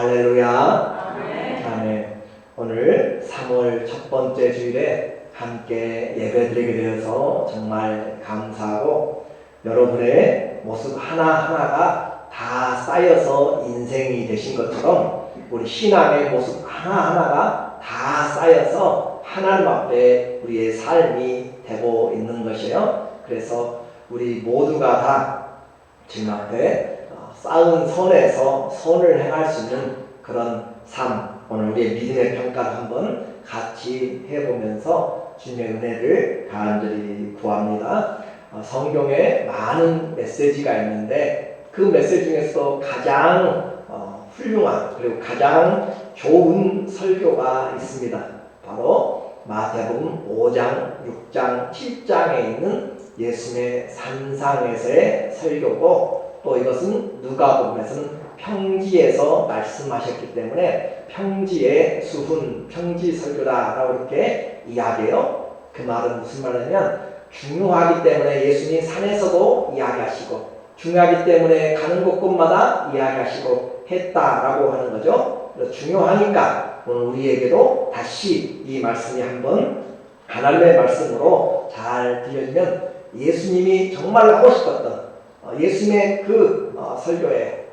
할렐루야. 아멘. 아멘. 오늘 3월 첫 번째 주일에 함께 예배드리게 되어서 정말 감사하고, 여러분의 모습 하나하나가 다 쌓여서 인생이 되신 것처럼 우리 신앙의 모습 하나하나가 다 쌓여서 하나님 앞에 우리의 삶이 되고 있는 것이에요. 그래서 우리 모두가 다 주님 앞에 쌓은 선에서 선을 행할 수 있는 그런 삶, 오늘 우리의 믿음의 평가를 한번 같이 해보면서 주님의 은혜를 간절히 구합니다. 성경에 많은 메시지가 있는데 그 메시지 중에서 가장 훌륭한 그리고 가장 좋은 설교가 있습니다. 바로 마태복음 5장, 6장, 7장에 있는 예수님의 산상에서의 설교고, 또 이것은 누가복음에서는 평지에서 말씀하셨기 때문에 평지의 수훈, 평지 설교다라고 이렇게 이야기해요. 그 말은 무슨 말이냐면, 중요하기 때문에 예수님이 산에서도 이야기하시고 중요하기 때문에 가는 곳곳마다 이야기하시고 했다라고 하는 거죠. 그래서 중요하니까 오늘 우리에게도 다시 이 말씀이 한번 하나님의 말씀으로 잘 들려주면 예수님이 정말 하고 싶었던 예수님의 그 설교의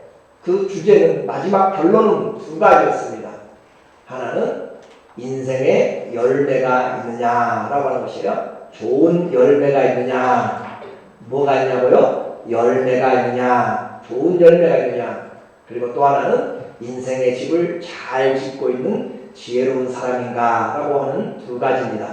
그 주제는, 마지막 결론은 두 가지였습니다. 하나는 인생의 열매가 있느냐라고 하는 것이에요. 좋은 열매가 있느냐, 뭐가 있냐고요? 열매가 있느냐, 좋은 열매가 있느냐. 그리고 또 하나는 인생의 집을 잘 짓고 있는 지혜로운 사람인가 라고 하는 두 가지입니다.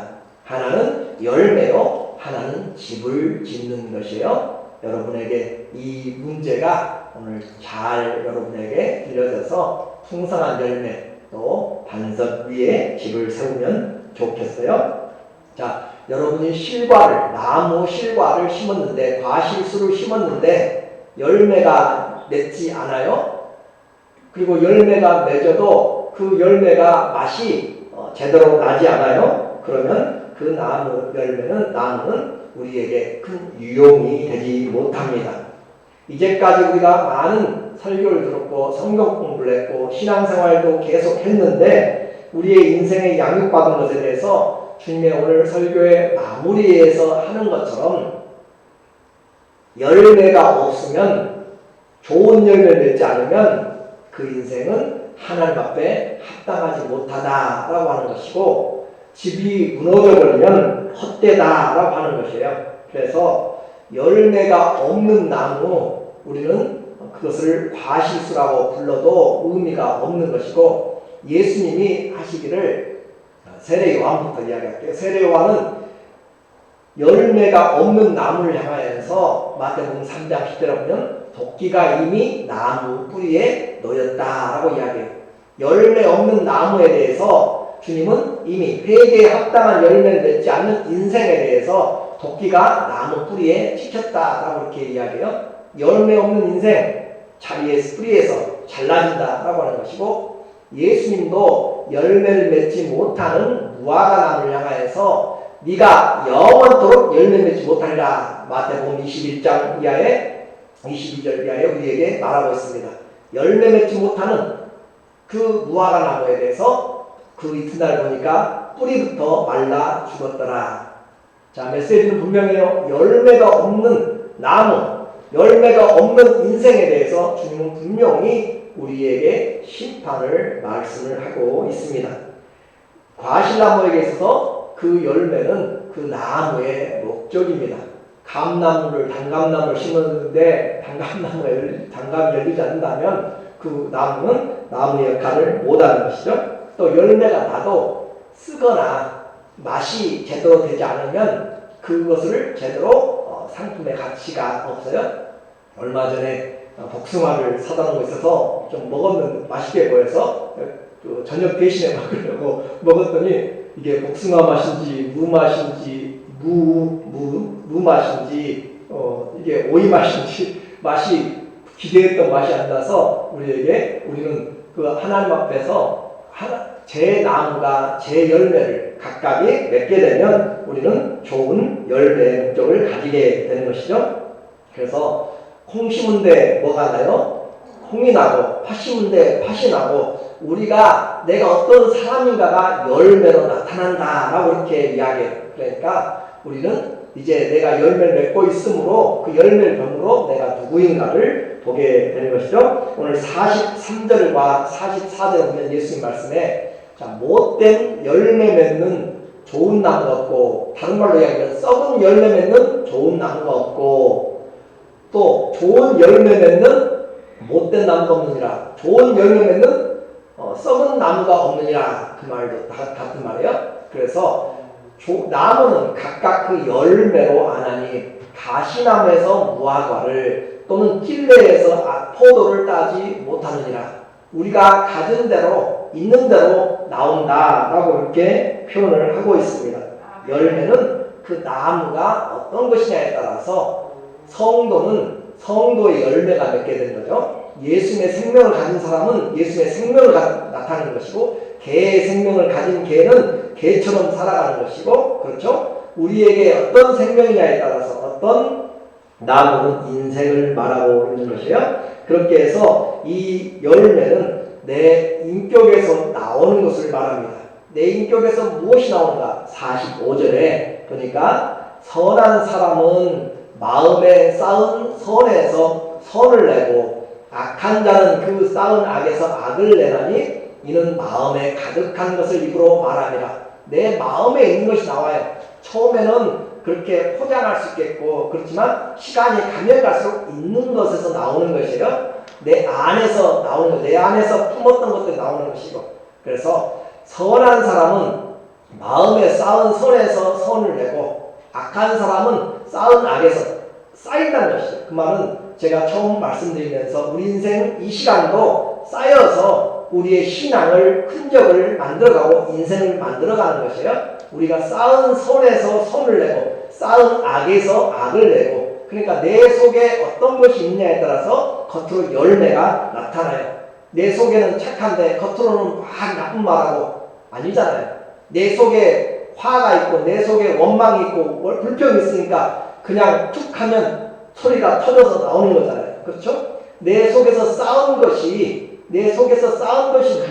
하나는 열매요, 하나는 집을 짓는 것이에요. 여러분에게 이 문제가 오늘 잘 여러분에게 들려져서 풍성한 열매, 또 반석 위에 집을 세우면 좋겠어요. 자, 여러분이 실과를, 나무 실과를 심었는데, 과실수를 심었는데 열매가 맺지 않아요? 그리고 열매가 맺어도 그 열매가 맛이 제대로 나지 않아요? 그러면 그 나무는 우리에게 큰 유용이 되지 못합니다. 이제까지 우리가 많은 설교를 들었고 성경 공부를 했고 신앙생활도 계속 했는데, 우리의 인생에 양육받은 것에 대해서 주님의 오늘 설교의 마무리에서 하는 것처럼, 열매가 없으면, 좋은 열매를 맺지 않으면 그 인생은 하나님 앞에 합당하지 못하다라고 하는 것이고, 집이 무너져버리면 헛되다라고 하는 것이에요. 그래서 열매가 없는 나무, 우리는 그것을 과실수라고 불러도 의미가 없는 것이고, 예수님이 하시기를, 세례 요한부터 이야기할게요. 세례 요한은 열매가 없는 나무를 향하여서 마태복음 3장 10절에 보면 도끼가 이미 나무 뿌리에 놓였다라고 이야기해요. 열매 없는 나무에 대해서 주님은 이미 회개에 합당한 열매를 맺지 않는 인생에 대해서 도끼가 나무 뿌리에 찍혔다라고 이렇게 이야기해요. 열매 없는 인생, 뿌리에서 잘라진다라고 하는 것이고, 예수님도 열매를 맺지 못하는 무화과나무를 향하여서 네가 영원토록 열매 맺지 못하리라, 마태복음 21장 이하에 22절 이하에 우리에게 말하고 있습니다. 열매 맺지 못하는 그 무화과나무에 대해서 그 이튿날 보니까 뿌리부터 말라 죽었더라. 자, 메시지는 분명해요. 열매가 없는 나무, 열매가 없는 인생에 대해서 주님은 분명히 우리에게 심판을 말씀을 하고 있습니다. 과실나무에게 있어서 그 열매는 그 나무의 목적입니다. 단감나무를 심었는데 단감이 열리지 않는다면 그 나무는 나무의 역할을 못하는 것이죠. 또 열매가 나도 쓰거나 맛이 제대로 되지 않으면 그것을 제대로 상품의 가치가 없어요. 얼마 전에 복숭아를 사다 놓은 거 있어서 좀 먹었는데 맛있게 보여서 그 저녁 대신에 먹으려고 먹었더니 이게 복숭아 맛인지 무 맛인지 무 맛인지 이게 오이 맛인지 맛이 기대했던 맛이 안 나서 우리는 그 하나님 앞에서 제 나무가 제 열매를 각각이 맺게 되면 우리는 좋은 열매의 목적을 가지게 되는 것이죠. 그래서 콩 심은데 뭐가 나요? 홍이 나고 팥 심은데 팥이 나고 우리가 내가 어떤 사람인가가 열매로 나타난다라고 이렇게 이야기해요. 그러니까 우리는 이제 내가 열매를 맺고 있으므로 그 열매를 병으로 내가 누구인가를 보게 되는 것이죠. 오늘 43절과 44절 보면 예수님 말씀에 자, 못된 열매 맺는 좋은 나무가 없고, 다른 말로 이야기하면 썩은 열매 맺는 좋은 나무가 없고, 또 좋은 열매 맺는 못된 나무가 없느니라. 좋은 열매 맺는 썩은 나무가 없느니라. 그 말도 같은 말이에요. 그래서 나무는 각각 그 열매로 아나니 가시나무에서 무화과를 또는 찔레에서 포도를 따지 못하느니라. 우리가 가진 대로 있는 대로 나온다라고 이렇게 표현을 하고 있습니다. 열매는 그 나무가 어떤 것이냐에 따라서 성도는 성도의 열매가 맺게 되는 거죠. 예수님의 생명을 가진 사람은 예수님의 생명을 나타내는 것이고, 개의 생명을 가진 개는 개처럼 살아가는 것이고, 그렇죠? 우리에게 어떤 생명이냐에 따라서 어떤 나무는 인생을 말하고 있는 것이에요. 그렇게 해서 이 열매는 내 인격에서 나오는 것을 말합니다. 내 인격에서 무엇이 나오는가? 45절에 보니까 선한 사람은 마음에 쌓은 선에서 선을 내고 악한 자는 그 쌓은 악에서 악을 내나니 이는 마음에 가득한 것을 입으로 말함이라. 내 마음에 있는 것이 나와요. 처음에는 그렇게 포장할 수 있겠고, 그렇지만 시간이 가면 갈수록 있는 것에서 나오는 것이에요. 내 안에서 나오는 것, 내 안에서 품었던 것들이 나오는 것이고, 그래서 선한 사람은 마음에 쌓은 선에서 선을 내고 악한 사람은 쌓은 악에서 쌓인다는 것이죠. 그 말은 제가 처음 말씀드리면서 우리 인생 이 시간도 쌓여서 우리의 신앙을 흔적을 만들어가고 인생을 만들어가는 것이에요. 우리가 쌓은 선에서 선을 내고 쌓은 악에서 악을 내고, 그러니까 내 속에 어떤 것이 있느냐에 따라서 겉으로 열매가 나타나요. 내 속에는 착한데 겉으로는 막 나쁜 말하고 아니잖아요. 내 속에 화가 있고 내 속에 원망이 있고 불평이 있으니까 그냥 툭 하면 소리가 터져서 나오는 거잖아요. 그렇죠? 내 속에서 쌓은 것이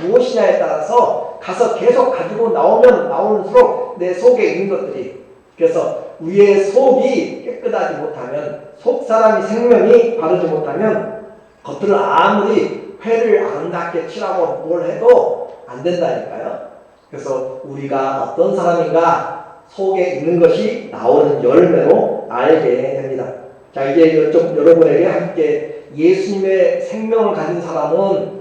무엇이냐에 따라서 가서 계속 가지고 나오면 나올수록 내 속에 있는 것들이, 그래서 위의 속이 깨끗하지 못하면, 속 사람이 생명이 바르지 못하면 겉으로 아무리 회를 아름답게 칠하고 뭘 해도 안 된다니까요. 그래서 우리가 어떤 사람인가 속에 있는 것이 나오는 열매로 알게 됩니다. 자, 이제 여러분에게 함께 예수님의 생명을 가진 사람은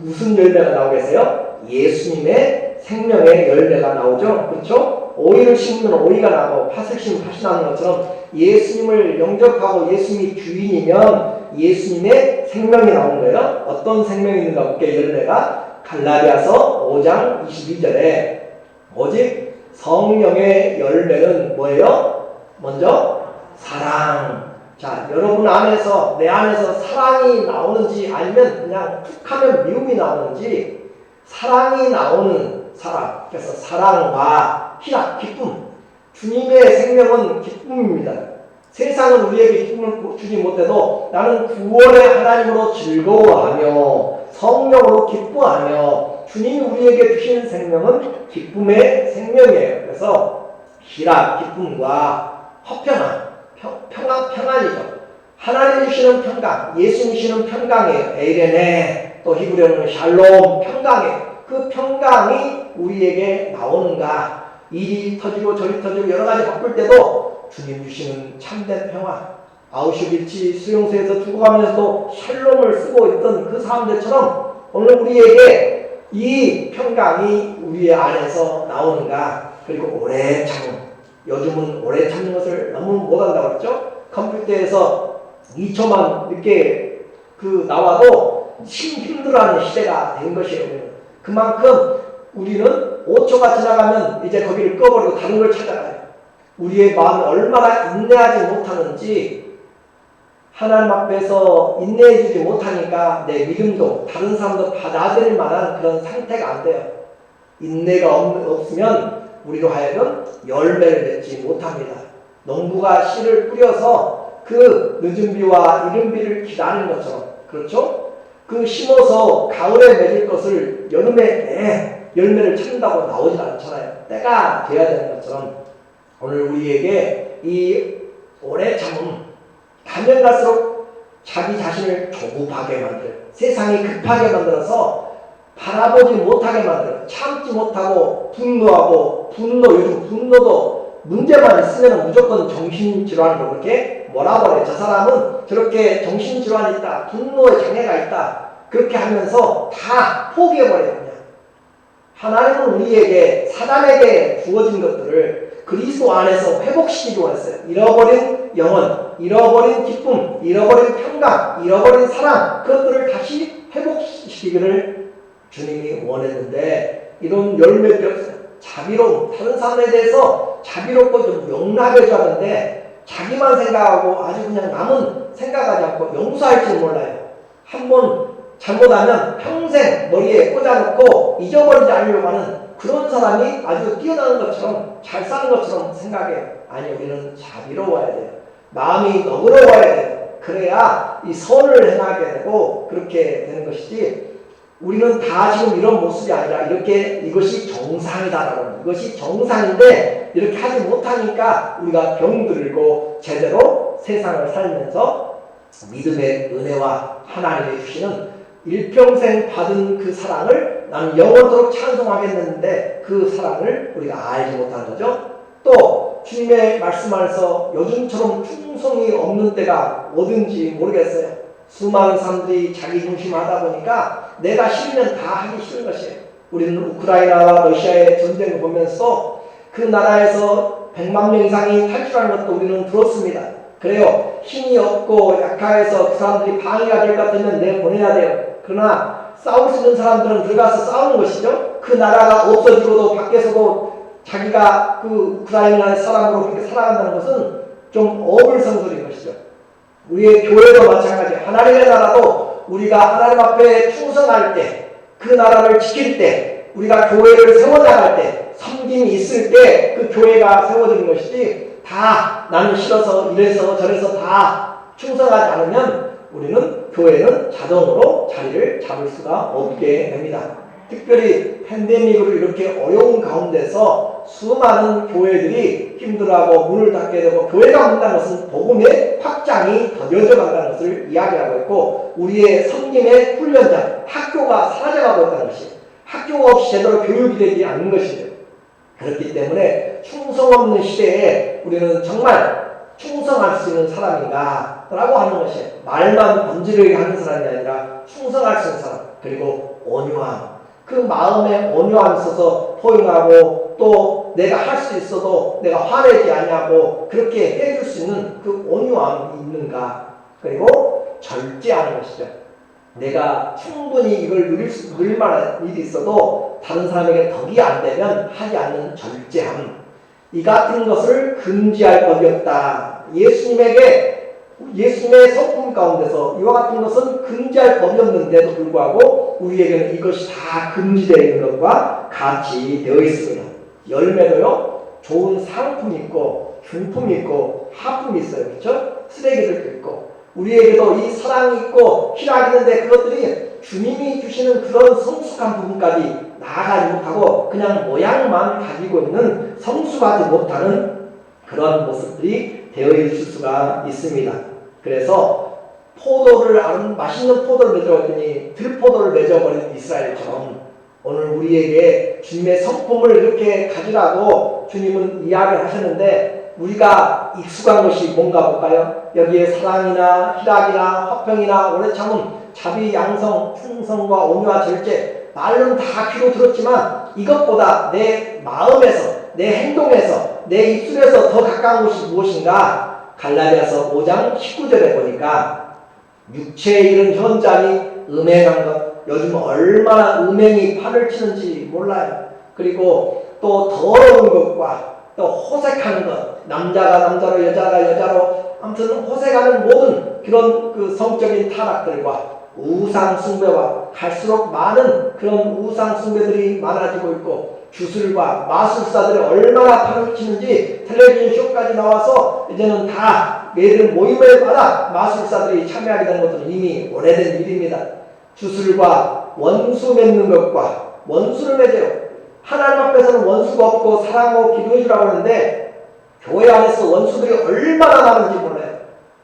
무슨 열매가 나오겠어요? 예수님의 생명의 열매가 나오죠. 그렇죠? 오이를 심으면 오이가 나고 팥을 심으면 팥이 나는 것처럼 예수님을 영접하고 예수님이 주인이면 예수님의 생명이 나오는 거예요. 어떤 생명이 있는가 볼게요. 열매가 갈라디아서 5장 22절에 오직 성령의 열매는 뭐예요? 먼저 사랑. 자, 여러분 안에서, 내 안에서 사랑이 나오는지 아니면 그냥 툭 하면 미움이 나오는지, 사랑이 나오는 사람, 그래서 사랑과 희락, 기쁨. 주님의 생명은 기쁨입니다. 세상은 우리에게 기쁨을 주지 못해도 나는 구원의 하나님으로 즐거워하며 성령으로 기뻐하며 주님이 우리에게 주신 생명은 기쁨의 생명이에요. 그래서 희락, 기쁨과 화평함, 평안이죠. 하나님 주시는 평강, 예수님 주시는 평강이에요. 에이레네, 또 히브리어는 샬롬, 평강이에요. 그 평강이 우리에게 나오는가? 일이 터지고 저리 터지고 여러 가지 바쁠 때도 주님 주시는 참된 평화, 아우슈비츠 수용소에서 죽어가면서도 샬롬을 쓰고 있던 그 사람들처럼 오늘 우리에게 이 평강이 우리 안에서 나오는가? 그리고 오래 참는, 요즘은 오래 참는 것을 너무 못한다고 그랬죠? 컴퓨터에서 2초만 늦게 나와도 힘들어하는 시대가 된 것이에요. 그만큼 우리는 5초가 지나가면 이제 거기를 꺼버리고 다른 걸 찾아가요. 우리의 마음이 얼마나 인내하지 못하는지, 하나님 앞에서 인내해주지 못하니까 내 믿음도 다른 사람도 받아들일 만한 그런 상태가 안 돼요. 인내가 없으면 우리로 하여금 열매를 맺지 못합니다. 농부가 씨를 뿌려서 그 늦은 비와 이른 비를 기다리는 것처럼, 그렇죠? 그 심어서 가을에 맺을 것을 여름에 열매를 찾는다고 나오질 않잖아요. 때가 돼야 되는 것처럼 오늘 우리에게 이 오래 참음, 가면 갈수록 자기 자신을 조급하게 만들어, 세상이 급하게 만들어서 바라보지 못하게 만들어, 참지 못하고 분노하고, 요즘 분노도 문제만 있으면 무조건 정신질환으로 그렇게 몰아버려요. 저 사람은 저렇게 정신질환이 있다, 분노의 장애가 있다, 그렇게 하면서 다 포기해버려요. 그냥 하나님은 우리에게, 사단에게 주어진 것들을 그리스도 안에서 회복시키기 원했어요. 잃어버린 영혼, 잃어버린 기쁨, 잃어버린 평강, 잃어버린 사랑, 그것들을 다시 회복시키기를 주님이 원했는데 이런 열매들이 없어요. 자비로움, 다른 사람에 대해서 자비롭고 좀 용납해줘야 하는데 자기만 생각하고 아주 그냥 남은 생각하지 않고 용서할 줄 몰라요. 한번 잘못하면 평생 머리에 꽂아놓고 잊어버리지 않으려고 하는 그런 사람이 아주 뛰어나는 것처럼 잘 사는 것처럼 생각해요. 아니, 우리는 자비로워야 돼요. 마음이 너그러워야 돼요. 그래야 이 선을 행하게 되고 그렇게 되는 것이지, 우리는 다 지금 이런 모습이 아니라 이렇게 이것이 정상이다라고, 이것이 정상인데 이렇게 하지 못하니까 우리가 병들고 제대로 세상을 살면서 믿음의 은혜와 하나님이 주시는 일평생 받은 그 사랑을 나는 영원토록 찬송하겠는데 그 사랑을 우리가 알지 못한 거죠. 또 주님의 말씀 안에서 요즘처럼 충성이 없는 때가 뭐든지 모르겠어요. 수많은 사람들이 자기 중심하다 보니까 내가 싫으면 다 하기 싫은 것이에요. 우리는 우크라이나와 러시아의 전쟁을 보면서 그 나라에서 100만 명 이상이 탈출하는 것도 우리는 들었습니다. 그래요. 힘이 없고 약해서 그 사람들이 방해가 될 것 같으면 내보내야 돼요. 그러나 싸울 수 있는 사람들은 들어가서 싸우는 것이죠. 그 나라가 없어지고도 밖에서도 자기가 그 우크라이나의 사람으로 그렇게 살아간다는 것은 좀 어불성설인 것이죠. 우리의 교회도 마찬가지예요. 하나님의 나라도 우리가 하나님 앞에 충성할 때, 그 나라를 지킬 때, 우리가 교회를 세워나갈 때, 섬김이 있을 때 그 교회가 세워지는 것이지, 다 나는 싫어서 이래서 저래서 다 충성하지 않으면 우리는 교회는 자동으로 자리를 잡을 수가 없게 됩니다. 특별히 팬데믹으로 이렇게 어려운 가운데서 수많은 교회들이 힘들어하고 문을 닫게 되고, 교회가 문다는 것은 복음의 확장이 더뎌져 간다는 것을 이야기하고 있고, 우리의 섬김의 훈련장, 학교가 사라져가고 있다는 것이에요. 학교가 없이 제대로 교육이 되지 않는 것이죠. 그렇기 때문에 충성 없는 시대에 우리는 정말 충성할 수 있는 사람인가 라고 하는 것이에요. 말만 번지르게 하는 사람이 아니라 충성할 수 있는 사람, 그리고 온유함, 그 마음에 온유함이 있어서 포용하고, 또 내가 할 수 있어도 내가 화내지 않냐고 그렇게 해줄 수 있는 그 온유함이 있는가, 그리고 절제하는 것이죠. 내가 충분히 이걸 누릴 만한 일이 있어도 다른 사람에게 덕이 안 되면 하지 않는 절제함, 이 같은 것을 금지할 법이 없다. 예수님의 성품 가운데서 이와 같은 것은 금지할 법이 없는데도 불구하고 우리에게는 이것이 다 금지되어 있는 것과 같이 되어 있습니다. 열매도요, 좋은 상품이 있고 중품이 있고 하품이 있어요. 그렇죠? 쓰레기들도 있고, 우리에게도 이 사랑이 있고 희락이 있는데 그것들이 주님이 주시는 그런 성숙한 부분까지 나아가지 못하고 그냥 모양만 가지고 있는 성숙하지 못하는 그런 모습들이 되어 있을 수가 있습니다. 그래서 맛있는 포도를 맺어버렸더니 들포도를 맺어버린 이스라엘처럼 오늘 우리에게 주님의 성품을 이렇게 가지라고 주님은 이야기를 하셨는데, 우리가 익숙한 것이 뭔가 볼까요? 여기에 사랑이나 희락이나 화평이나 오래 참음, 자비, 양성, 충성과 온유와 절제, 말로는 다 귀로 들었지만 이것보다 내 마음에서, 내 행동에서, 내 입술에서 더 가까운 것이 무엇인가? 갈라디아서 5장 19절에 보니까 육체에 이른 현장이 음행한 것, 요즘 얼마나 음행이 판을 치는지 몰라요. 그리고 또 더러운 것과 또 호색하는 것, 남자가 남자로 여자가 여자로, 아무튼 호색하는 모든 그런 그 성적인 타락들과 우상 숭배와 갈수록 많은 그런 우상 숭배들이 많아지고 있고, 주술과 마술사들이 얼마나 판을 치는지 텔레비전 쇼까지 나와서 이제는 다 매일 모임을 받아 마술사들이 참여하게 되는 것은 이미 오래된 일입니다. 주술과 원수 맺는 것과 원수를 맺어요. 하나님 앞에서는 원수가 없고 사랑하고 기도해 주라고 하는데 교회 안에서 원수들이 얼마나 많은지 몰라요.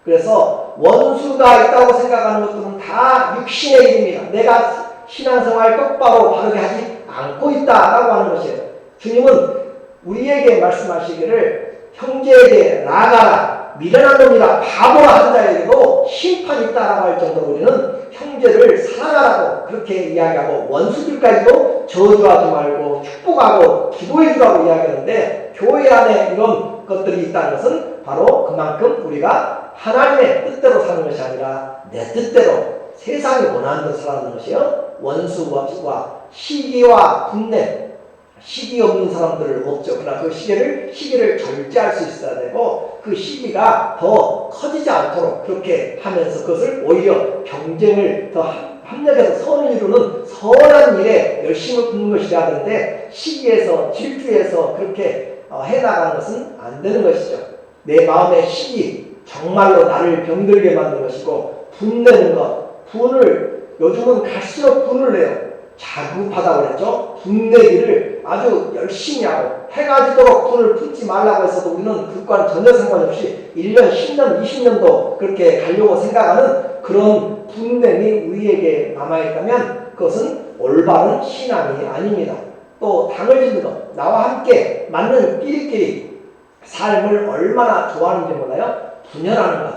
그래서 원수가 있다고 생각하는 것들은 다 육신의 일입니다. 내가 신앙생활 똑바로 바르게 하지 않고 있다라고 하는 것이에요. 주님은 우리에게 말씀하시기를 형제에게 나아가라, 미련한 놈이라, 바보라 한 자에게도 심판이 있다라고 할 정도로 우리는 형제를 사랑하라고 그렇게 이야기하고 원수들까지도 저주하지 말고 축복하고 기도해 주라고 이야기하는데 교회 안에 이런 것들이 있다는 것은 바로 그만큼 우리가 하나님의 뜻대로 사는 것이 아니라 내 뜻대로 세상이 원하는 대로 살아가는 것이요. 원수와 시기와 분냄, 시기 없는 사람들은 없죠. 그러나 그 시기를 절제할 수 있어야 되고 그 시기가 더 커지지 않도록 그렇게 하면서 그것을 오히려 경쟁을 더 합력해서 선을 이루는 선한 일에 열심을 붓는 것이라 하는데 시기에서 질투해서 그렇게 해나가는 것은 안 되는 것이죠. 내 마음의 시기, 정말로 나를 병들게 만드는 것이고 분내는 것, 분을 요즘은 갈수록 분을 내요. 자급하다고 그랬죠. 분내기를 아주 열심히 하고 해가 지도록 분을 품지 말라고 했어도 우리는 그것과는 전혀 상관없이 1년, 10년, 20년도 그렇게 가려고 생각하는 그런 분냄이 우리에게 남아있다면 그것은 올바른 신앙이 아닙니다. 또 당을 짓는 것, 나와 함께 맞는 끼리끼리 삶을 얼마나 좋아하는지 몰라요. 분열하는 것,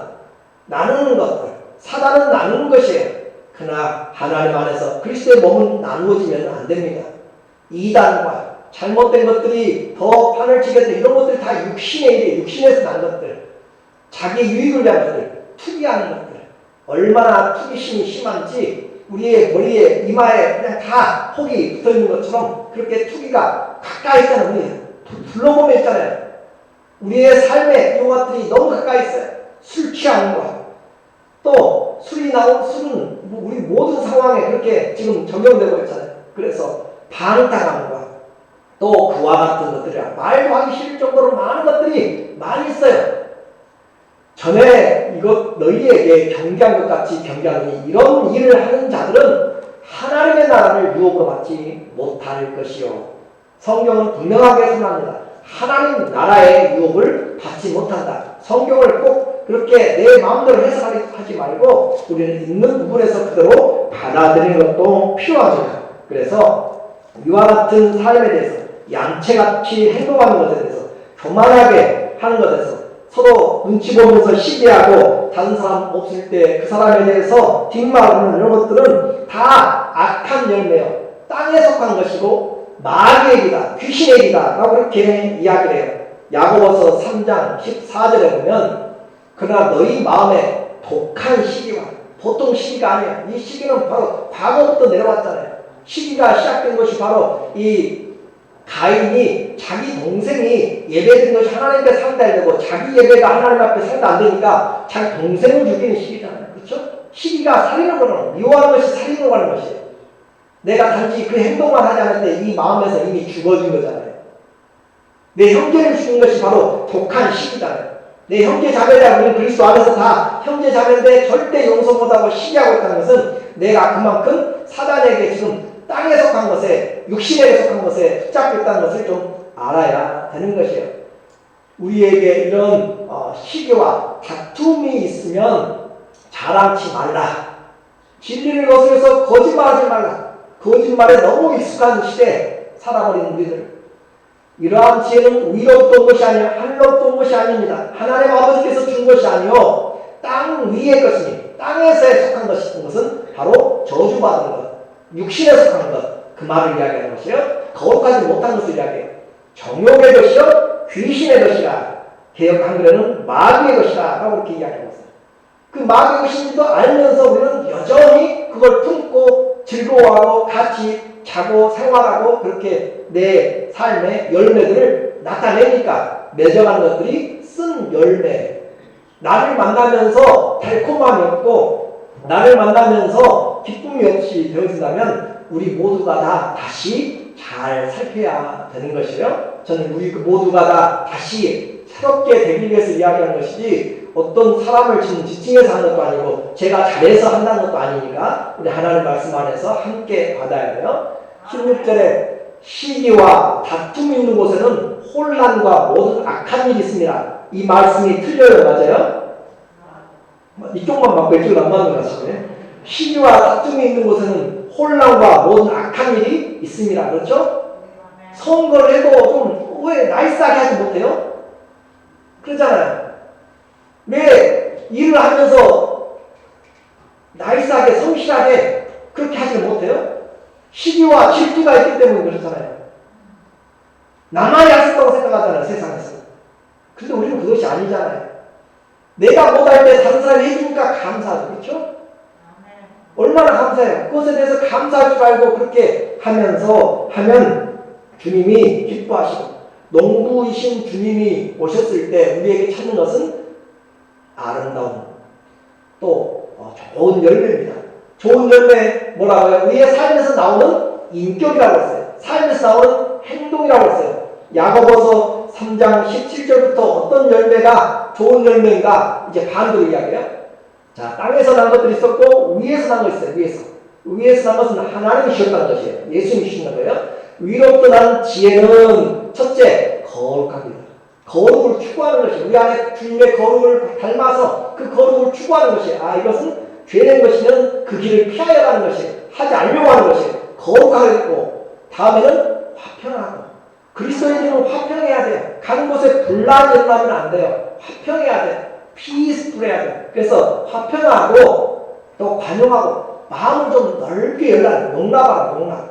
나누는 것들, 사단은 나누는 것이에요. 그러나 하나님 안에서 그리스도의 몸은 나누어지면 안 됩니다. 이단과 잘못된 것들이 더 판을 치겠다 이런 것들이 다 육신의 일이에요. 육신에서 난 것들, 자기 유익을 위한 것들, 투기하는 것들, 얼마나 투기심이 심한지 우리의 머리에 이마에 그냥 다 혹이 붙어있는 것처럼 그렇게 투기가 가까이 있잖아요. 우리 둘러보면 있잖아요. 우리의 삶에 이런 것들이 너무 가까이 있어요. 술 취하는 것, 또 술은 우리 모든 상황에 그렇게 지금 적용되고 있잖아요. 그래서 방탕하는 것, 또 그와 같은 것들이야 말도 하기 싫을 정도로 많은 것들이 많이 있어요. 전에 이것 너희에게 경계한 것 같이 경계하느니 이런 일을 하는 자들은 하나님의 나라를 유업으로 받지 못할 것이요. 성경은 분명하게 선언합니다. 하나님 나라의 유업을 받지 못한다. 성경을 꼭 그렇게 내 마음대로 해석하지 말고 우리는 있는 부분에서 그대로 받아들이는 것도 필요합니다. 그래서 이와 같은 삶에 대해서 양채같이 행동하는 것에 대해서 교만하게 하는 것에 대해서 서로 눈치 보면서 시기하고 다른 사람 없을 때 그 사람에 대해서 뒷말하는 이런 것들은 다 악한 열매요. 땅에 속한 것이고 마귀의 기다, 귀신의 기다 라고 그렇게 이야기를 해요. 야고보서 3장 14절에 보면 그러나 너희 마음에 독한 시기와 보통 시기가 아니에요. 이 시기는 바로 과거부터 내려왔잖아요. 시기가 시작된 것이 바로 이 가인이 자기 동생이 예배드린 것이 하나님께 상달되고 자기 예배가 하나님 앞에 상달 안 되니까 자기 동생을 죽이는 시기잖아요. 그렇죠? 시기가 살인을 거는 미워하는 것이 살인을 하는 것이에요. 내가 단지 그 행동만 하지 않을 때 이 마음에서 이미 죽어진 거잖아요. 내 형제를 죽인 것이 바로 독한 시기잖아요. 내 형제 자매라 우리는 그리스도 안에서 다 형제 자매인데 절대 용서 못하고 시기하고 있다는 것은 내가 그만큼 사단에게 지금 땅에 속한 것에 육신에 속한 것에 붙잡고 있다는 것을 좀 알아야 되는 것이에요. 우리에게 이런 시기와 다툼이 있으면 자랑치 말라. 진리를 거스려서 거짓말하지 말라. 거짓말에 너무 익숙한 시대에 살아버린 우리들, 이러한 지혜는 위로부터 온 것이 아니라 하늘로부터 온 것이 아닙니다. 하나님 아버지께서 준 것이 아니요 땅 위의 것이니 땅에서 속한 것은 바로 저주받은 것, 육신에 속한 것, 그 말을 이야기하는 것이요 거룩하지 못한 것을 이야기해요. 정욕의 것이요 귀신의 것이라. 개역 한글에는 마귀의 것이라 라고 이렇게 이야기하고 있어요. 그 마귀의 것인지도 알면서 우리는 여전히 그걸 품고 즐거워하고 같이 자고 생활하고 그렇게 내 삶의 열매들을 나타내니까 맺어가는 것들이 쓴 열매. 나를 만나면서 달콤함이 없고 나를 만나면서 기쁨이 없이 되어진다면 우리 모두가 다 다시 잘 살펴야 되는 것이에요. 저는 우리 모두가 다 다시 새롭게 되기 위해서 이야기하는 것이지 어떤 사람을 지금 지칭해서 하는 것도 아니고 제가 잘해서 한다는 것도 아니니까 우리 하나님 말씀 안에서 함께 받아야 돼요. 16절에 시기와 다툼이 있는 곳에는 혼란과 모든 악한 일이 있습니다. 이 말씀이 틀려요. 맞아요? 이쪽만 맞고 이쪽은 안 맞는 것 같습니다. 시기와 다툼이 있는 곳에는 혼란과 모든 악한 일이 있습니다. 그렇죠? 선거를 해도 좀 왜 나이스하게 하지 못해요? 그러잖아요. 왜 일을 하면서 나이스하게 성실하게 그렇게 하지 못해요? 시기와 질투가 있기 때문에 그렇잖아요. 나만이 할 수 있다고 생각하잖아요. 세상에서. 근데 우리는 그것이 아니잖아요. 내가 못할 때 다른 사람이 해주니까 감사하죠. 그렇죠? 얼마나 감사해요. 그것에 대해서 감사할 줄 알고 그렇게 하면 주님이 기뻐하시고 농부이신 주님이 오셨을 때 우리에게 찾는 것은 아름다운 또 좋은 열매입니다. 좋은 열매 뭐라고요? 우리의 삶에서 나오는 인격이라고 했어요. 삶에서 나오는 행동이라고 했어요. 야고보서 3장 17절부터 어떤 열매가 좋은 열매인가 이제 반대로 이야기해요. 자, 땅에서 난 것들이 있었고 위에서 난 것이 있어요. 위에서 난 것은 하나님이 주셨다는 것이에요. 예수님이 주신 거예요. 위로부터 난 지혜는 첫째 거룩합니다. 거룩을 추구하는 것이 우리 안에 주님의 거룩을 닮아서 그 거룩을 추구하는 것이 이것은 죄된 것이면 그 길을 피하여 가는 것이 하지 않으려고 하는 것이 거룩하겠고 다음에는 화평하고 그리스도인은 화평해야 돼요. 가는 곳에 분란이 일어나면 안 돼요. 화평해야 돼요. 피스풀해야 돼요. 그래서 화평하고 또 관용하고 마음을 좀 넓게 용납하라.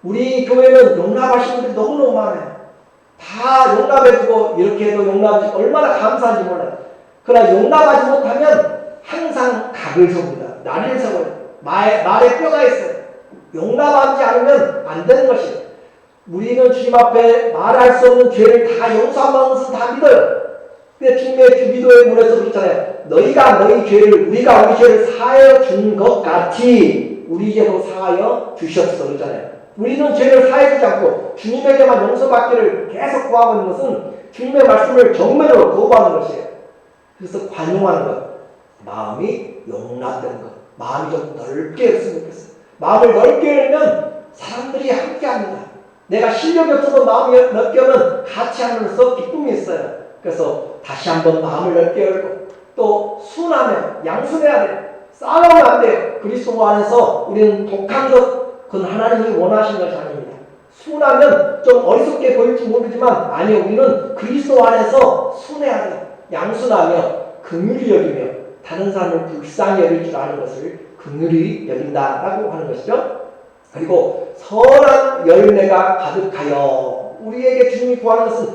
우리 교회는 용납하시는 분들이 너무너무 많아요. 다 용납해주고 이렇게 해도 용납해주고 얼마나 감사한지 몰라요. 그러나 용납하지 못하면 항상 각을 세웁니다. 나를 세워요. 말에 뼈가 있어요. 용납하지 않으면 안 되는 것이에요. 우리는 주님 앞에 말할 수 없는 죄를 다 용서하는 것은 다 믿어요. 근데 주님의 기도의 문에서 그렇잖아요. 너희가 너희 죄를 우리가 우리 죄를 사하여 준 것 같이 우리 죄도 사하여 주셨어 그러잖아요. 우리는 죄를 사해주지 않고 주님에게만 용서받기를 계속 구하고 있는 것은 주님의 말씀을 정면으로 거부하는 것이에요. 그래서 관용하는 것, 마음이 용납되는 것, 마음이 좀 넓게 했으면 좋겠어요. 마음을 넓게 열면 사람들이 함께합니다. 내가 실력이 없어도 마음이 넓게 하면 같이 하면서 기쁨이 있어요. 그래서 다시 한번 마음을 넓게 열고 또 순하면 양순해야 돼요. 싸우면 안 돼요. 그리스도 안에서 우리는 독한 것 그건 하나님이 원하신 것이 아닙니다. 순하면 좀 어리석게 보일지 모르지만 아니요. 우리는 그리스도 안에서 순해야 돼요. 양순하며 긍휼히 여기며 다른 사람을 불쌍히 여길 줄 아는 것을 긍휼히 여긴다라고 하는 것이죠. 그리고 선한 열매가 가득하여 우리에게 주님이 구하는 것은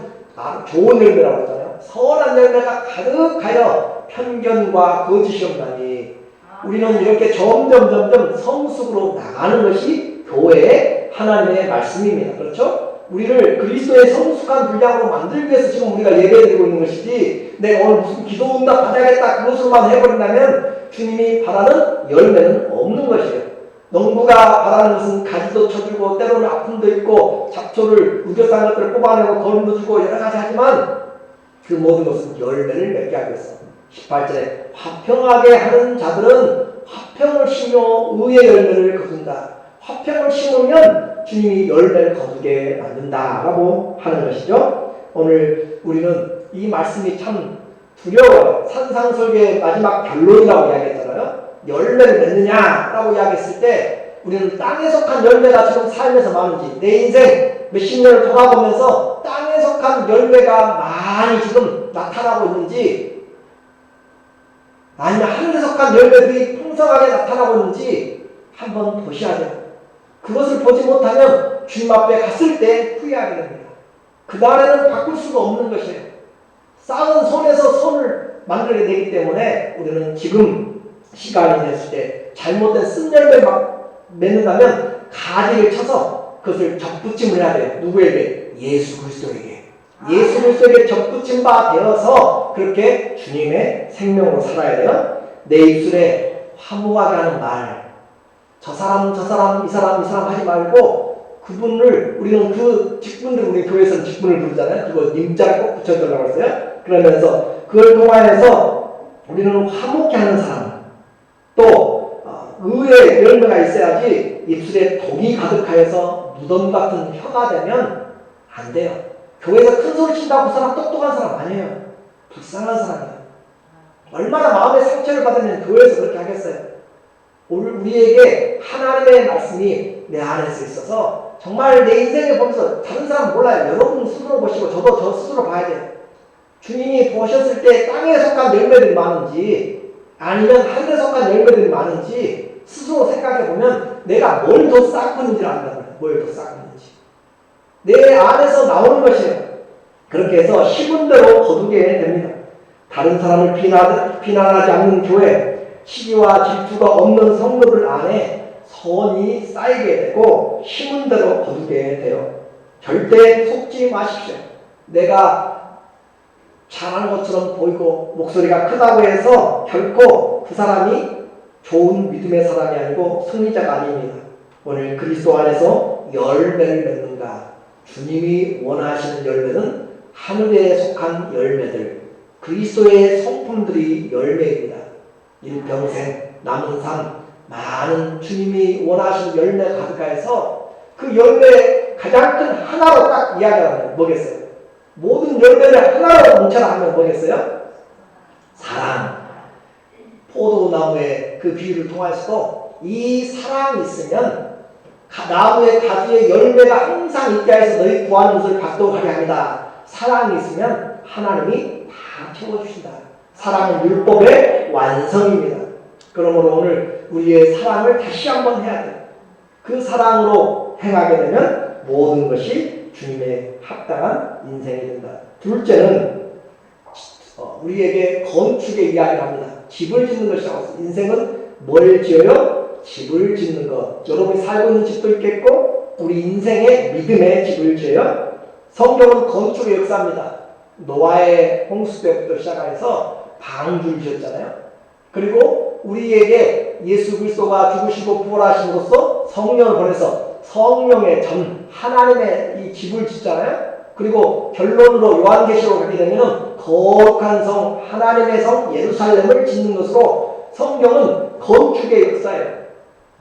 좋은 열매라고 하잖아요. 선한 열매가 가득하여 편견과 거짓이 없나니 우리는 이렇게 점점 성숙으로 나가는 것이 교회의 하나님의 말씀입니다. 그렇죠? 우리를 그리스도의 성숙한 분량으로 만들기 위해서 지금 우리가 예배드리고 있는 것이지 내가 오늘 무슨 기도 응답 받아야겠다 그것으로만 해버린다면 주님이 바라는 열매는 없는 것이에요. 농부가 바라는 것은 가지도 쳐주고 때로는 아픔도 있고 잡초를 우겨싼 것들을 뽑아내고 거름도 주고 여러 가지 하지만 그 모든 것은 열매를 맺게 하기 위해서 18절에 화평하게 하는 자들은 화평을 심어 의의 열매를 거둔다. 화평을 심으면 주님이 열매를 거두게 만든다라고 하는 것이죠. 오늘 우리는 이 말씀이 참 두려워요. 산상설교의 마지막 결론이라고 이야기했잖아요. 열매를 맺느냐라고 이야기했을 때 우리는 땅에 속한 열매가 지금 삶에서 많은지 내 인생 몇십 년을 돌아보면서 땅에 속한 열매가 많이 지금 나타나고 있는지 아니면 하늘에 속한 열매들이 풍성하게 나타나고 있는지 한번 보셔야 돼요. 그것을 보지 못하면 주님 앞에 갔을 때 후회하게 됩니다. 그날에는 바꿀 수가 없는 것이에요. 쌓은 손에서 손을 만들게 되기 때문에 우리는 지금 시간이 됐을 때 잘못된 쓴열매 맺는다면 가지를 쳐서 그것을 접붙임을 해야 돼요. 누구에게? 예수 그리스도에게. 예수 그리스도에게 접붙임 바 되어서 그렇게 주님의 생명으로 살아야 돼요. 내 입술에 화목하게 하는 말, 저 사람 이 사람 하지 말고 그분을 우리는 그 직분들 우리 교회에서는 직분을 부르잖아요. 그거 님자를 꼭 붙여달라고 했어요. 그러면서 그걸 통하여서 우리는 화목해 하는 사람, 또 의의 열매가 있어야지 입술에 독이 가득하여서 무덤 같은 혀가 되면 안 돼요. 교회에서 큰 소리 친다고 그 사람 똑똑한 사람 아니에요. 불쌍한 사람이에요. 얼마나 마음의 상처를 받으면 교회에서 그렇게 하겠어요. 우리에게 하나님의 말씀이 내 안에서 있어서 정말 내 인생을 보면서 다른 사람 몰라요. 여러분 스스로 보시고 저도 저 스스로 봐야 돼요. 주님이 보셨을 때 땅에 속한 열매들이 많은지 아니면 하늘에 속한 열매들이 많은지 스스로 생각해 보면 내가 뭘 더 쌓고 있는지를 안다는 거예요. 뭘 더 쌓고 있는지. 내 안에서 나오는 것이에요. 그렇게 해서 심은 대로 거두게 됩니다. 다른 사람을 비난하지 않는 교회, 시기와 질투가 없는 성도들 안에 선이 쌓이게 되고 심은 대로 거두게 돼요. 절대 속지 마십시오. 내가 잘하는 것처럼 보이고 목소리가 크다고 해서 결코 그 사람이 좋은 믿음의 사람이 아니고 승리자가 아닙니다. 오늘 그리스도 안에서 열매를 맺는가? 주님이 원하시는 열매는 하늘에 속한 열매들, 그리스도의 성품들이 열매입니다. 일평생 남은 삶 많은 주님이 원하시는 열매가 가득해서 그 열매 가장 큰 하나로 딱 이야기하면 뭐겠어요? 모든 열매를 하나로 뭉쳐라 하면 뭐겠어요? 사랑. 포도나무의 그 비유를 통해서도 이 사랑이 있으면 나무의 가지에 열매가 항상 있게 해서 너희 구하는 것을 받도록 하게 합니다. 사랑이 있으면 하나님이 다 채워주신다. 사랑은 율법의 완성입니다. 그러므로 오늘 우리의 사랑을 다시 한번 해야 돼요. 그 사랑으로 행하게 되면 모든 것이 주님의 합당한 인생이 된다. 둘째는 우리에게 건축의 이야기를 합니다. 집을 짓는 것이라고 했어요. 인생은 뭘 지어요? 집을 짓는 것. 여러분이 살고 있는 집도 있겠고 우리 인생의 믿음의 집을 지어요. 성경은 건축의 역사입니다. 노아의 홍수 때부터 시작해서 방주를 지었잖아요. 그리고 우리에게 예수 그리스도가 죽으시고 부활하심으로써 성령을 보내서 성령의 전 하나님의 이 집을 짓잖아요. 그리고 결론으로 요한계시록을 가게 되면 거룩한 성 하나님의 성 예루살렘을 짓는 것으로 성경은 건축의 역사예요.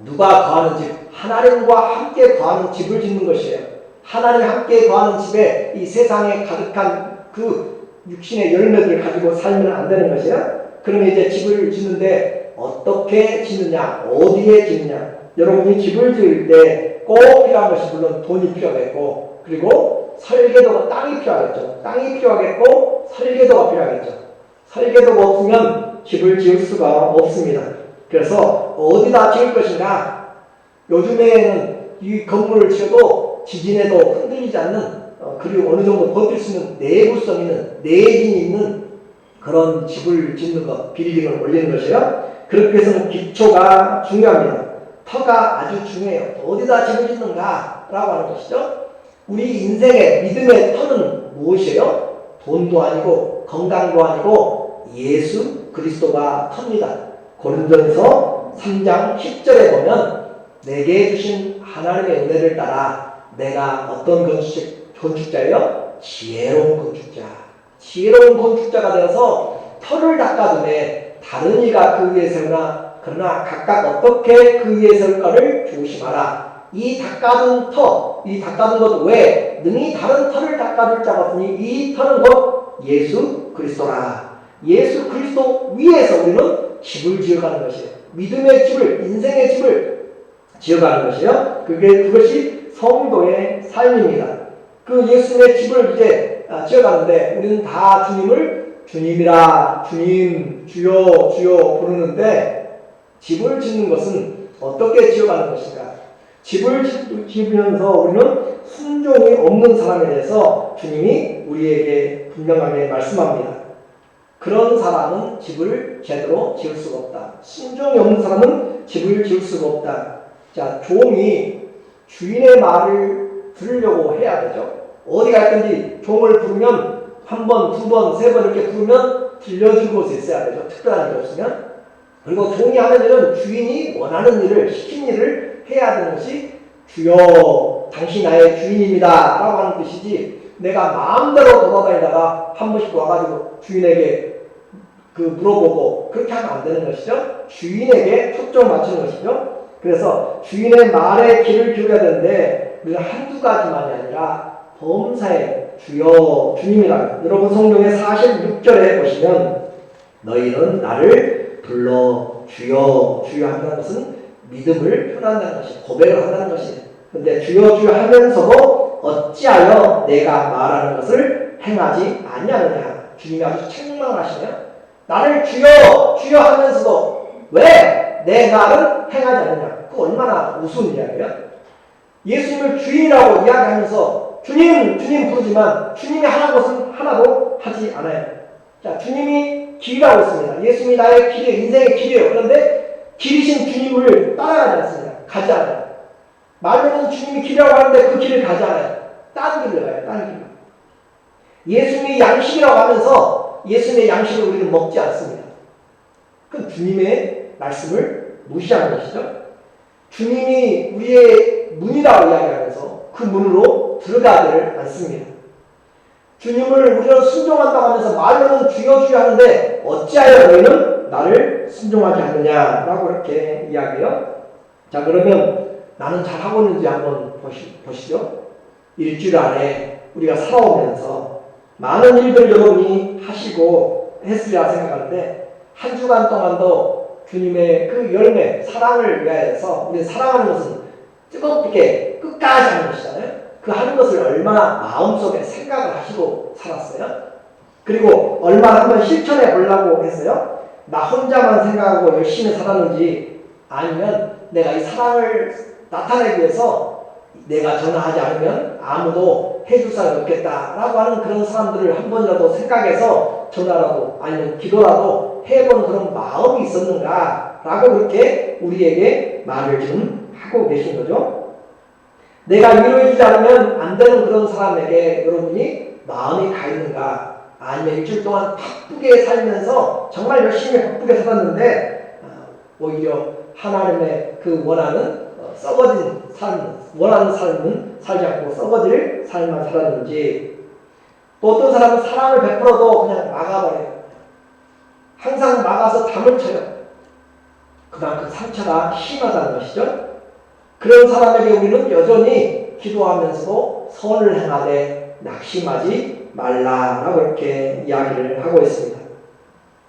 누가 거하는 집? 하나님과 함께 거하는 집을 짓는 것이에요. 하나님과 함께 거하는 집에 이 세상에 가득한 그 육신의 열매들을 가지고 살면 안 되는 것이에요. 그러면 이제 집을 짓는데 어떻게 짓느냐? 어디에 짓느냐? 여러분이 집을 지을 때 꼭 필요한 것이 물론 돈이 필요하겠고 그리고 설계도가 땅이 필요하겠죠. 땅이 필요하겠고 설계도가 필요하겠죠. 설계도가 없으면 집을 지을 수가 없습니다. 그래서 어디다 지을 것인가? 요즘에는 이 건물을 지어도 지진에도 흔들리지 않는 그리고 어느 정도 버틸 수 있는 내구성 있는 내진이 있는 그런 집을 짓는 것, 빌딩을 올리는 것이에요. 그렇게 해서는 기초가 중요합니다. 터가 아주 중요해요. 어디다 집을 짓는가? 라고 하는 것이죠. 우리 인생의 믿음의 터는 무엇이에요? 돈도 아니고 건강도 아니고 예수 그리스도가 터입니다. 고린도전서 3장 10절에 보면 내게 주신 하나님의 은혜를 따라 내가 어떤 건축자예요? 지혜로운 건축자. 지혜로운 건축자가 되어서 터를 닦아둠에 다른 이가 그 위에 세우나 그러나 각각 어떻게 그 위에 세울까를 조심하라. 이 닦아둔 터, 이 닦아둔 것 외에 능히 다른 터를 닦아줄 자가 없으니 이 터는 곧 예수 그리스도라. 예수 그리스도 위에서 우리는 집을 지어가는 것이에요. 믿음의 집을, 인생의 집을 지어가는 것이에요. 그것이 성도의 삶입니다. 그 예수님의 집을 이제 지어가는데 우리는 다 주님을 주님이라, 주님, 주여, 주여 부르는데 집을 짓는 것은 어떻게 지어가는 것인가? 집을 지으면서 우리는 순종이 없는 사람에 대해서 주님이 우리에게 분명하게 말씀합니다. 그런 사람은 집을 제대로 지을 수가 없다. 순종이 없는 사람은 집을 지을 수가 없다. 자, 종이 주인의 말을 들으려고 해야 되죠. 어디 갔든지 종을 부르면 한 번, 두 번, 세 번 이렇게 부르면 들려줄 곳에 있어야 되죠. 특별한 게 없으면. 그리고 종이 하는 일은 주인이 원하는 일을, 시킨 일을 해야 되는 것이 주여, 당신 나의 주인입니다 라고 하는 뜻이지 내가 마음대로 돌아다니다가 한 번씩 와가지고 주인에게 물어보고 그렇게 하면 안 되는 것이죠. 주인에게 초점을 맞추는 것이죠. 그래서 주인의 말에 귀를 기울여야 되는데 우리가 한두 가지만이 아니라 범사에 주여 주님이라. 여러분 성경의 46절에 보시면 너희는 나를 불러 주여 주여 한다는 것은 믿음을 표현한다는 것이 고백을 한다는 것이에요. 그런데 주여 주여 하면서도 어찌하여 내가 말하는 것을 행하지 아니하느냐. 주님이 아주 책망하시네요. 나를 주여 주여 하면서도 왜 내 말은 행하지 않느냐. 그 얼마나 우스운 이야기예요. 예수님을 주인이라고 이야기하면서 주님 주님 부르지만 주님이 하는 것은 하나도 하지 않아요. 자, 주님이 길이라고 했습니다. 예수님이 나의 길이에요. 인생의 길이에요. 그런데 길이신 주님을 따라가지 않습니다. 가지 않아요. 말로는 주님이 길이라고 하는데 그 길을 가지 않아요. 딴 길을 가요. 딴 길. 예수님이 양식이라고 하면서 예수님의 양식을 우리는 먹지 않습니다. 그건 주님의 말씀을 무시하는 것이죠. 주님이 우리의 문이라고 이야기하면서 그 문으로 들어가지를 않습니다. 주님을 우리는 순종한다고 하면서 말로는 주여 주여 하는데 어찌하여 너희는 나를 순종하지 않느냐라고 이렇게 이야기해요. 자, 그러면 나는 잘하고 있는지 한번 보시죠. 일주일 안에 우리가 살아오면서 많은 일들을 여러분이 하시고 했으리라 생각하는데 한 주간 동안도 주님의 그 열매, 사랑을 위하여서 우리 사랑하는 것은 뜨겁게 끝까지 하는 것이잖아요. 그 하는 것을 얼마나 마음속에 생각을 하시고 살았어요? 그리고 얼마나 한번 실천해 보려고 했어요? 나 혼자만 생각하고 열심히 살았는지 아니면 내가 이 사랑을 나타내기 위해서 내가 전화하지 않으면 아무도 해줄 사람이 없겠다라고 하는 그런 사람들을 한 번이라도 생각해서 전화라도 아니면 기도라도 해본 그런 마음이 있었는가라고 그렇게 우리에게 말을 지금 하고 계신 거죠. 내가 위로해주지 않으면 안 되는 그런 사람에게 여러분이 마음이 가 있는가? 아니면 일주일 동안 바쁘게 살면서 정말 열심히 바쁘게 살았는데 오히려 하나님의 그 원하는 썩어진 삶, 원하는 삶은 살지 않고 썩어질 삶만 살았는지, 또 어떤 사람은 사랑을 베풀어도 그냥 막아버려요. 항상 막아서 담을 쳐요. 그만큼 상처가 심하다는 것이죠. 그런 사람에게 우리는 여전히 기도하면서도 선을 행하되 낙심하지 말라라고 이렇게 이야기를 하고 있습니다.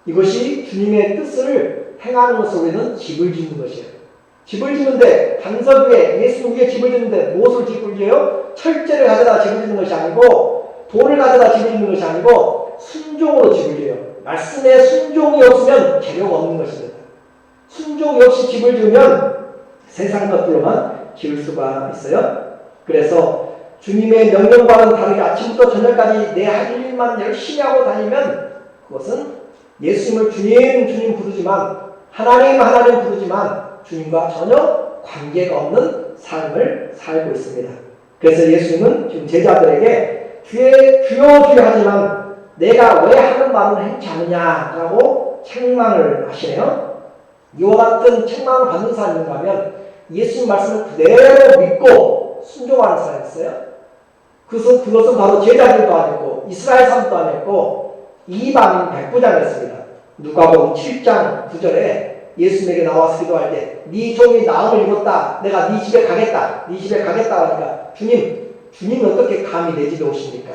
이것이 주님의 뜻을 행하는 것을 우리는 집을 짓는 것이에요. 집을 짓는데 반석 위에 예수님 위에 집을 짓는데 무엇을 집을 지어요? 철제를 가져다 집을 짓는 것이 아니고 돈을 가져다 집을 짓는 것이 아니고 순종으로 집을 지어요. 말씀에 순종이 없으면 재료가 없는 것입니다. 순종이 없이 집을 지으면 세상 것들로만 지을 수가 있어요. 그래서 주님의 명령과는 다르게 아침부터 저녁까지 내 할 일만 열심히 하고 다니면 그것은 예수님을 주님 주님 부르지만 하나님 하나님 부르지만 주님과 전혀 관계가 없는 삶을 살고 있습니다. 그래서 예수님은 지금 제자들에게 주여 주여 하지만 내가 왜 하는 말은 행치 않느냐라고 책망을 하시네요. 이와 같은 책망을 받는 사람인가 하면 예수님 말씀을 그대로 믿고 순종하는 사람이었어요. 그것은 바로 제자들도 아니고 이스라엘 사람도 아니고 이방인 백부장이었습니다. 누가복음 7장 9절에 예수님에게 나와서 기도할 때 네 종이 나음을 입었다. 내가 네 집에 가겠다. 네 집에 가겠다 하니까 주님이 어떻게 감히 내 집에 오십니까?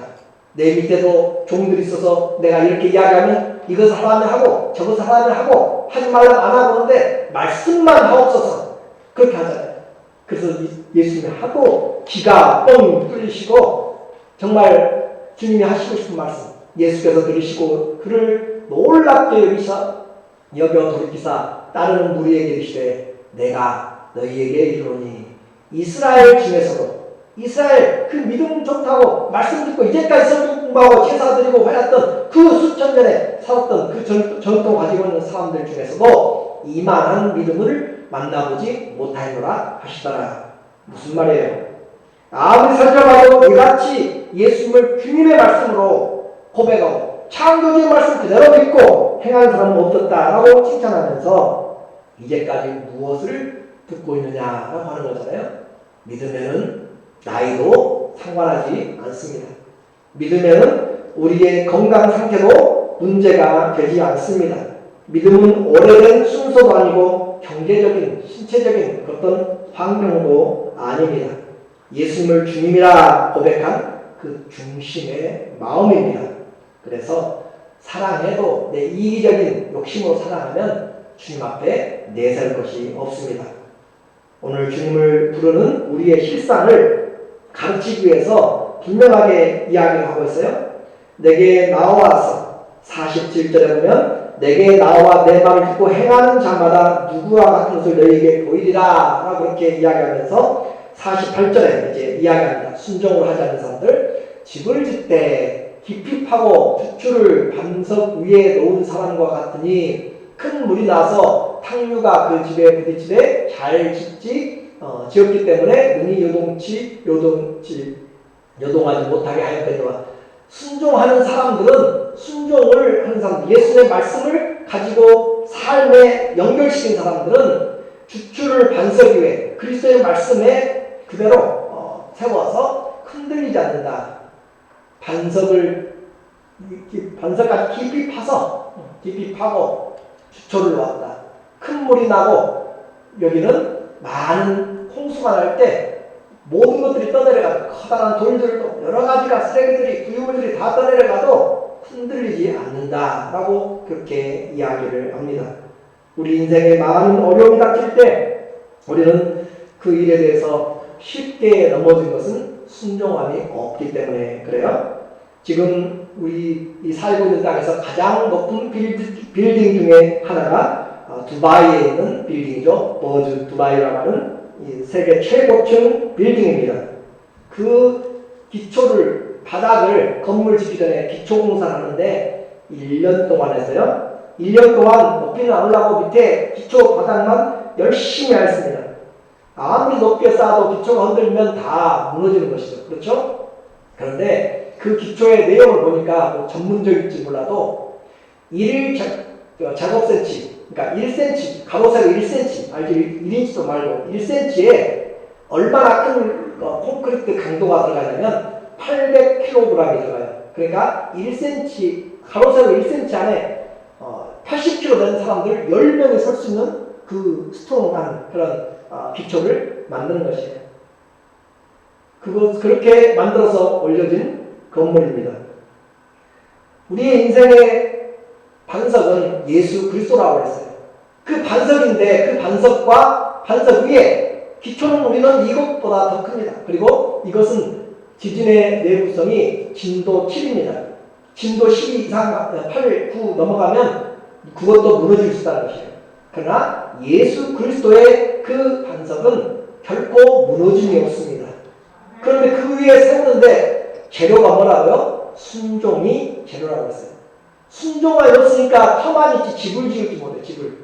내 밑에도 종들이 있어서 내가 이렇게 이야기하면 이것을 하라면 하고 저것을 하라면 하고 하지 말라면 안 하고 하는데 말씀만 하옵소서 그렇게 하잖아요. 그래서 예수님이 하도 기가 뻥 뚫리시고 정말 주님이 하시고 싶은 말씀 예수께서 들으시고 그를 놀랍게 여겨 돌이키사 따르는 무리에게 이르시되 내가 너희에게 이르노니 이스라엘 중에서도 이스라엘 그 믿음 좋다고 말씀 듣고 이제까지 성경 공부하고 제사 드리고 하였던 그 수천 년에 살았던 그 전통 가지고 있는 사람들 중에서도 이만한 믿음을 만나보지 못하노라 하시더라. 무슨 말이에요? 아무리 살펴봐도 이같이 예수님을 주님의 말씀으로 고백하고 창조주의 말씀 그대로 믿고 행하는 사람은 없었다라고 칭찬하면서 이제까지 무엇을 듣고 있느냐라고 하는 거잖아요. 믿으면은 나이도 상관하지 않습니다. 믿으면은 우리의 건강 상태도 문제가 되지 않습니다. 믿음은 오래된 순서도 아니고 경제적인, 신체적인 어떤 환경도 아닙니다. 예수님을 주님이라 고백한 그 중심의 마음입니다. 그래서 사랑해도 내 이기적인 욕심으로 사랑하면 주님 앞에 내세울 것이 없습니다. 오늘 주님을 부르는 우리의 실상을 가르치기 위해서 분명하게 이야기를 하고 있어요. 내게 나와서 47절에 보면 내게 나와 내 말을 듣고 행하는 자마다 누구와 같은 것을 너희에게 보이리라 라고 그렇게 이야기하면서 48절에 이제 이야기합니다. 순종을 하지 않는 사람들, 집을 짓되 깊이 파고 주추를 반석 위에 놓은 사람과 같으니 큰 물이 나서 탕류가 그 집에 부딪히되 잘 지었기 때문에 능히 요동하지 못하게 하였거니와. 순종하는 사람들은, 순종을 하는 사람들, 예수의 말씀을 가지고 삶에 연결시킨 사람들은 주추를 반석 위에 그리스도의 말씀에 그대로 세워서 흔들리지 않는다. 반석까지 깊이 파고 주초를 놓았다. 큰 물이 나고 여기는 많은 홍수가 날 때 모든 것들이 떠내려가도, 커다란 돌들도 여러 가지가 쓰레기들이, 구유물들이 다 떠내려가도 흔들리지 않는다라고 그렇게 이야기를 합니다. 우리 인생에 많은 어려움이 닥칠 때 우리는 그 일에 대해서 쉽게 넘어진 것은 순종함이 없기 때문에 그래요. 지금 우리 이 살고 있는 땅에서 가장 높은 빌딩 중에 하나가 두바이에 있는 빌딩이죠. 버즈 두바이라고 하는 이 세계 최고층 빌딩입니다. 그 바닥을 건물 짓기 전에 기초공사를 하는데 1년 동안 했어요. 1년 동안 높이는 안 올라가고 밑에 기초 바닥만 열심히 했습니다. 아무리 높게 쌓아도 기초가 흔들리면 다 무너지는 것이죠. 그렇죠? 그런데 그 기초의 내용을 보니까 뭐 전문적일지 몰라도 1제곱센치, 그러니까 1cm, 가로세로 1cm, 알죠? 1인치도 말고 1cm에 얼마나 큰 콘크리트 강도가 들어가냐면 800kg이 들어가요. 그러니까 1cm, 가로세로 1cm 안에 80kg 되는 사람들 10명이 설 수 있는 그 스트롱한 그런 기초를 만드는 것이에요. 그렇게 만들어서 올려진 건물입니다. 우리의 인생의 반석은 예수 그리스도라고 했어요. 그 반석인데 그 반석과 반석 위에 기초는 우리는 이것보다 더 큽니다. 그리고 이것은 지진의 내구성이 진도 7입니다. 진도 12 이상, 8, 9 넘어가면 그것도 무너질 수 있다는 것이에요. 그러나 예수 그리스도의 그 반석은 결코 무너짐이 없습니다. 그런데 그 위에 세우는데 재료가 뭐라고요? 순종이 재료라고 했어요. 순종이 없으니까 터만 있지 집을 지을지 못해. 집을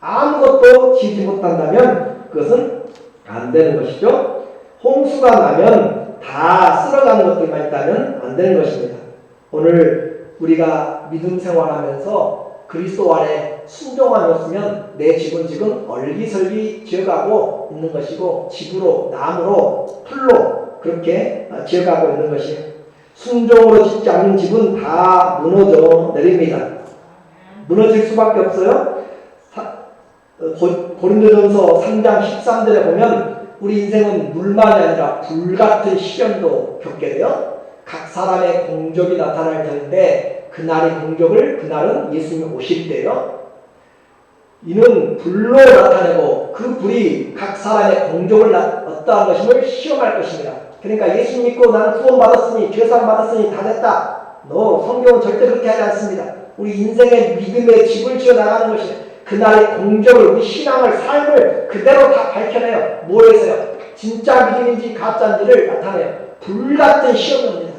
아무것도 지지 못한다면 그것은 안 되는 것이죠. 홍수가 나면 다 쓸어가는 것들만 있다면 안 되는 것입니다. 오늘 우리가 믿음 생활하면서 그리스도 안에 순종함이 없으면 내 집은 지금 얼기설기 지어가고 있는 것이고, 집으로, 나무로, 풀로 그렇게 지어가고 있는 것이에요. 순종으로 짓지 않는 집은 다 무너져 내립니다. 무너질 수밖에 없어요. 고린도전서 3장 13절에 보면 우리 인생은 물만이 아니라 불같은 시련도 겪게 돼요. 각 사람의 공적이 나타날 텐데 그날은 예수님이 오실 때요. 이는 불로 나타내고 그 불이 각 사람의 공적을 어떠한 것임을 시험할 것입니다. 그러니까 예수 믿고 나는 구원받았으니 죄사함 받았으니 다 됐다. 성경은 절대 그렇게 하지 않습니다. 우리 인생의 믿음의 집을 지어 나가는 것이 그날의 공적을, 우리 신앙을, 삶을 그대로 다 밝혀내요. 뭐에서요? 진짜 믿음인지 가짜인지를 나타내요. 불같은 시험입니다.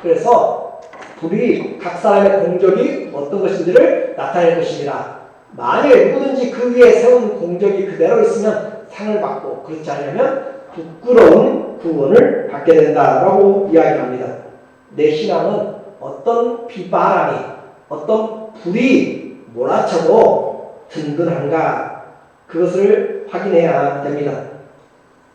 그래서 불이 각 사람의 공적이 어떤 것인지를 나타낼 것입니다. 만일 누구든지 그 위에 세운 공적이 그대로 있으면 상을 받고, 그렇지 않으면 부끄러운 구원을 받게 된다라고 이야기합니다. 내 신앙은 어떤 비바람이, 어떤 불이 몰아쳐도 든든한가, 그것을 확인해야 됩니다.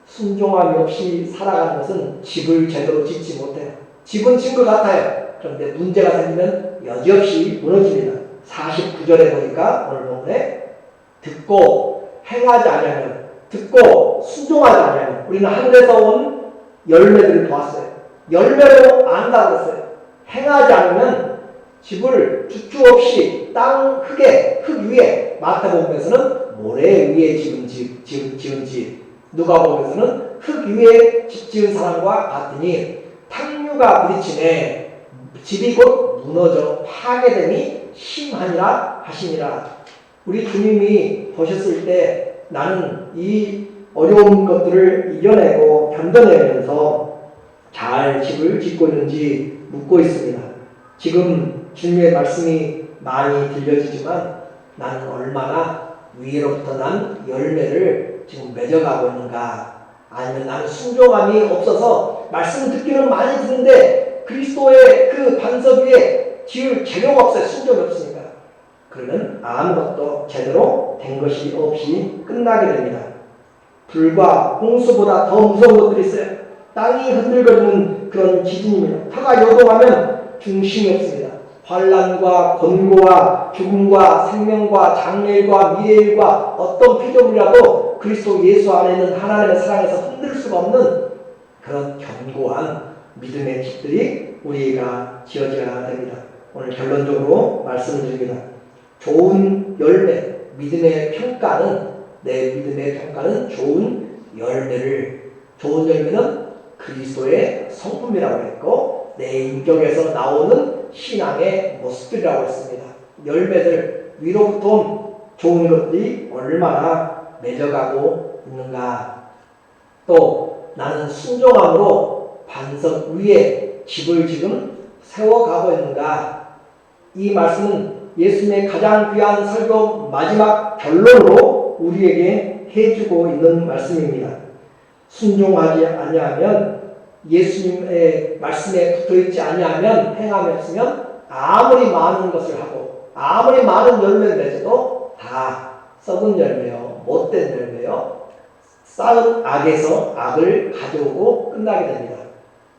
순종함이 없이 살아가는 것은 집을 제대로 짓지 못해요. 집은 진 것 같아요. 그런데 문제가 생기면 여지없이 무너집니다. 49절에 보니까 오늘 본문에 듣고 행하지 아니하면, 듣고 순종하지 아니하면, 우리는 하늘에서 온 열매들을 보았어요. 열매로 안다고 했어요. 행하지 않으면 집을 주추 없이 흙 위에, 마태복음에서는 모래 위에 지은 집, 누가복음에서는 흙 위에 집 지은 사람과 같으니 탕류가 부딪히네 집이 곧 무너져 파괴됨이 심하니라 하시니라. 우리 주님이 보셨을 때 나는 이 어려운 것들을 이겨내고 견뎌내면서 잘 집을 짓고 있는지 묻고 있습니다. 지금 주님의 말씀이 많이 들려지지만 나는 얼마나 위로부터 난 열매를 지금 맺어가고 있는가, 아니면 나는 순종함이 없어서 말씀을 듣기는 많이 듣는데 그리스도의 그 반석 위에 지을 재료가 없어요. 순종이 없으니까. 그러면 아무것도 제대로 된 것이 없이 끝나게 됩니다. 불과 홍수보다 더 무서운 것들이 있어요. 땅이 흔들거리는 그런 지진입니다. 터가 요동하면 중심이 없습니다. 환난과 권고와 죽음과 생명과 장래일과 미래일과 어떤 피조물이라도 그리스도 예수 안에 있는 하나님의 사랑에서 흔들 수가 없는 그런 견고한 믿음의 집들이 우리가 지어져야 됩니다. 오늘 결론적으로 말씀을 드립니다. 좋은 열매, 믿음의 평가는, 내 믿음의 평가는 좋은 열매는 그리스도의 성품이라고 했고 내 인격에서 나오는 신앙의 모습들이라고 했습니다. 열매들, 위로부터 온 좋은 것들이 얼마나 맺어가고 있는가. 또 나는 순종함으로 반석 위에 집을 지금 세워가고 있는가. 이 말씀은 예수님의 가장 귀한 설교 마지막 결론으로 우리에게 해주고 있는 말씀입니다. 순종하지 아니하면, 예수님의 말씀에 붙어있지 아니하면, 행함이 없으면 아무리 많은 것을 하고 아무리 많은 열매를 맺어도 다 썩은 열매요, 못된 열매요, 쌓은 악에서 악을 가져오고 끝나게 됩니다.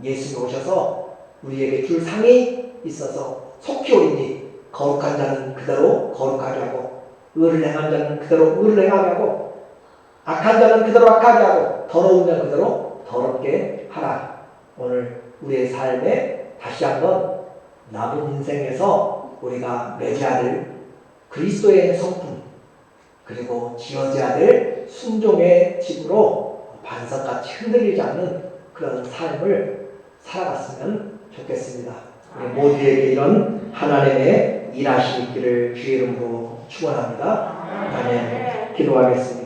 예수님이 오셔서 우리에게 줄 상이 있어서 속히 오리니 거룩한 자는 그대로 거룩하게 하고 의를 행한 자는 그대로 의를 행하게 하고 악한 자는 그대로 악하게 하고 더러운 자는 그대로 더럽게 하라. 오늘 우리의 삶에 다시 한번 남은 인생에서 우리가 맺어야 될 그리스도의 성품, 그리고 지어져야 될 순종의 집으로 반석같이 흔들리지 않는 그런 삶을 살아갔으면 좋겠습니다. 우리 모두에게 이런 하나님의 일하심이 있기를 주의 이름으로 축원합니다. 아멘. 기도하겠습니다.